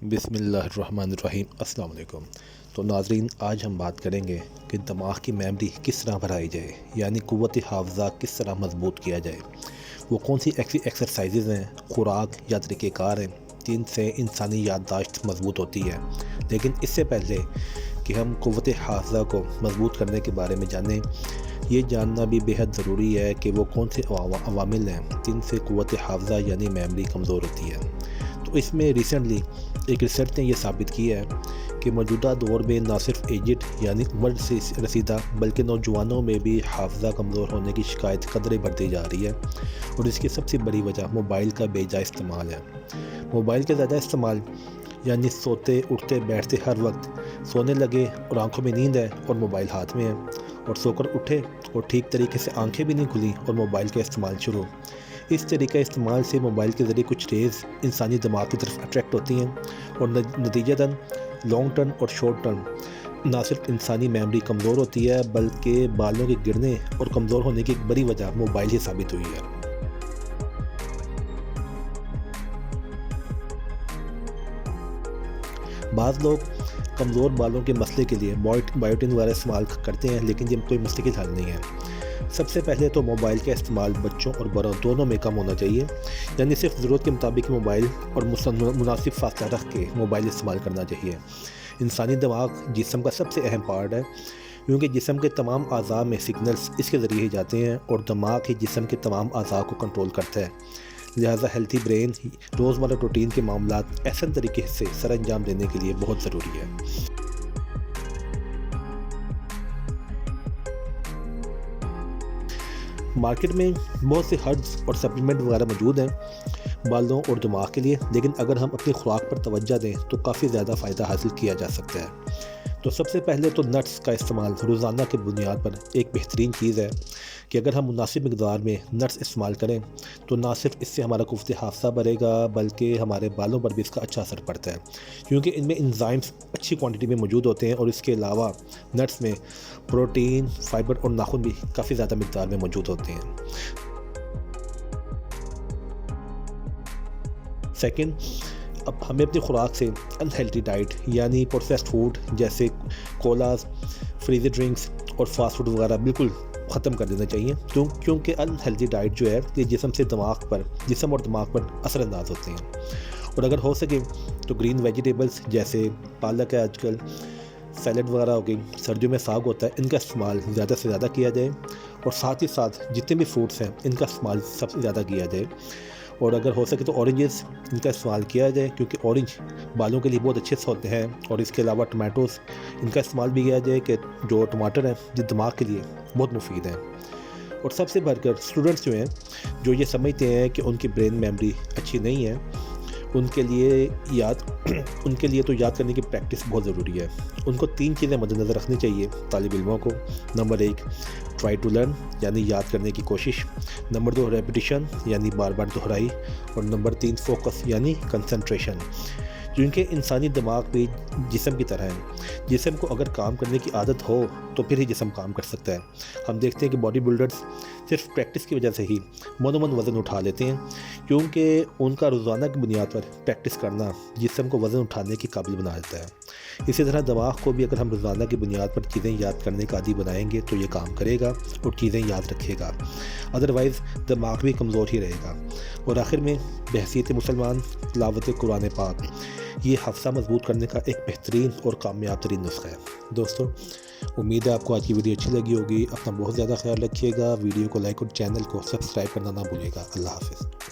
بسم اللہ الرحمن الرحیم۔ السلام علیکم۔ تو ناظرین، آج ہم بات کریں گے کہ دماغ کی میموری کس طرح بڑھائی جائے، یعنی قوت حافظہ کس طرح مضبوط کیا جائے۔ وہ کون سی ایکسرسائزز ہیں، خوراک یا طریقہ کار ہیں جن سے انسانی یادداشت مضبوط ہوتی ہے۔ لیکن اس سے پہلے کہ ہم قوت حافظہ کو مضبوط کرنے کے بارے میں جانیں، یہ جاننا بھی بیحد ضروری ہے کہ وہ کون سے عوامل ہیں جن سے قوت حافظہ یعنی میموری کمزور ہوتی ہے۔ تو اس میں ریسنٹلی ایک ریسرچ نے یہ ثابت کیا ہے کہ موجودہ دور میں نہ صرف ایجڈ یعنی عمر سے رسیدہ بلکہ نوجوانوں میں بھی حافظہ کمزور ہونے کی شکایت قدرے بڑھتی جا رہی ہے، اور اس کی سب سے بڑی وجہ موبائل کا بے جا استعمال ہے۔ موبائل کا زیادہ استعمال یعنی سوتے اٹھتے بیٹھتے ہر وقت سونے لگے اور آنکھوں میں نیند ہے اور موبائل ہاتھ میں ہے، اور سو کر اٹھے اور ٹھیک طریقے سے آنکھیں بھی نہیں کھلیں اور موبائل کا استعمال شروع۔ اس طریقہ استعمال سے موبائل کے ذریعے کچھ ریز انسانی دماغ کی طرف اٹریکٹ ہوتی ہیں، اور نتیجتاً لانگ ٹرم اور شارٹ ٹرم نہ صرف انسانی میموری کمزور ہوتی ہے بلکہ بالوں کے گرنے اور کمزور ہونے کی ایک بڑی وجہ موبائل ہی ثابت ہوئی ہے۔ بعض لوگ کمزور بالوں کے مسئلے کے لیے بائیوٹن وغیرہ استعمال کرتے ہیں، لیکن یہ کوئی مستقل حل نہیں ہے۔ سب سے پہلے تو موبائل کا استعمال بچوں اور بڑوں دونوں میں کم ہونا چاہیے، یعنی صرف ضرورت کے مطابق موبائل اور مناسب فاصلہ رکھ کے موبائل استعمال کرنا چاہیے۔ انسانی دماغ جسم کا سب سے اہم پارٹ ہے، کیونکہ جسم کے تمام اعضاء میں سگنلز اس کے ذریعے ہی جاتے ہیں، اور دماغ ہی جسم کے تمام اعضاء کو کنٹرول کرتا ہے۔ لہٰذا ہیلتھی برین روزمرہ روٹین کے معاملات احسن طریقے سے سر انجام دینے کے لیے بہت ضروری ہے۔ مارکیٹ میں بہت سے ہربز اور سپلیمنٹ وغیرہ موجود ہیں بالوں اور دماغ کے لیے، لیکن اگر ہم اپنی خوراک پر توجہ دیں تو کافی زیادہ فائدہ حاصل کیا جا سکتا ہے۔ تو سب سے پہلے تو نٹس کا استعمال روزانہ کی بنیاد پر ایک بہترین چیز ہے کہ اگر ہم مناسب مقدار میں نٹس استعمال کریں تو نہ صرف اس سے ہمارا قوت حافظہ بڑھے گا بلکہ ہمارے بالوں پر بھی اس کا اچھا اثر پڑتا ہے، کیونکہ ان میں انزائمز اچھی کوانٹٹی میں موجود ہوتے ہیں، اور اس کے علاوہ نٹس میں پروٹین، فائبر اور ناخن بھی کافی زیادہ مقدار میں موجود ہوتے ہیں۔ سیکنڈ، اب ہمیں اپنی خوراک سے انہیلتھی ڈائٹ یعنی پروسیسڈ فوڈ جیسے کولاز، فریزی ڈرنکس اور فاسٹ فوڈ وغیرہ بالکل ختم کر دینا چاہیے، کیونکہ انہیلتھی ڈائٹ جو ہے یہ جسم اور دماغ پر اثر انداز ہوتے ہیں۔ اور اگر ہو سکے تو گرین ویجیٹیبلز جیسے پالک ہے، آج کل سیلڈ وغیرہ ہو گئی، سردیوں میں ساگ ہوتا ہے، ان کا استعمال زیادہ سے زیادہ کیا جائے، اور ساتھ ہی ساتھ جتنے بھی فروٹس ہیں ان کا استعمال سب سے زیادہ کیا جائے، اور اگر ہو سکے تو اورنجز ان کا استعمال کیا جائے، کیونکہ اورنج بالوں کے لیے بہت اچھے ہوتے ہیں، اور اس کے علاوہ ٹماٹوز ان کا استعمال بھی کیا جائے کہ جو ٹماٹر ہیں جو دماغ کے لیے بہت مفید ہیں۔ اور سب سے بڑھ کر اسٹوڈنٹس جو ہیں جو یہ سمجھتے ہیں کہ ان کی برین میموری اچھی نہیں ہے، ان کے لیے تو یاد کرنے کی پریکٹس بہت ضروری ہے۔ ان کو 3 چیزیں مد نظر رکھنی چاہیے طالب علموں کو۔ نمبر 1 ٹرائی ٹو لرن یعنی یاد کرنے کی کوشش، نمبر 2 ریپیٹیشن یعنی بار بار دہرائی، اور نمبر 3 فوکس یعنی کنسنٹریشن، کیونکہ انسانی دماغ بھی جسم کی طرح ہے۔ جسم کو اگر کام کرنے کی عادت ہو تو پھر ہی جسم کام کر سکتا ہے۔ ہم دیکھتے ہیں کہ باڈی بلڈرز صرف پریکٹس کی وجہ سے ہی من وزن اٹھا لیتے ہیں، کیونکہ ان کا روزانہ کی بنیاد پر پریکٹس کرنا جسم کو وزن اٹھانے کے قابل بنا دیتا ہے۔ اسی طرح دماغ کو بھی اگر ہم روزانہ کی بنیاد پر چیزیں یاد کرنے کا عادی بنائیں گے تو یہ کام کرے گا اور چیزیں یاد رکھے گا، ادروائز دماغ بھی کمزور ہی رہے گا۔ اور آخر میں بحیثیت مسلمان تلاوت قرآن پاک یہ حافظہ مضبوط کرنے کا ایک بہترین اور کامیاب ترین نسخہ ہے۔ دوستو، امید ہے آپ کو آج کی ویڈیو اچھی لگی ہوگی۔ اپنا بہت زیادہ خیال رکھیے گا، ویڈیو کو لائک اور چینل کو سبسکرائب کرنا نہ بھولیے گا۔ اللہ حافظ۔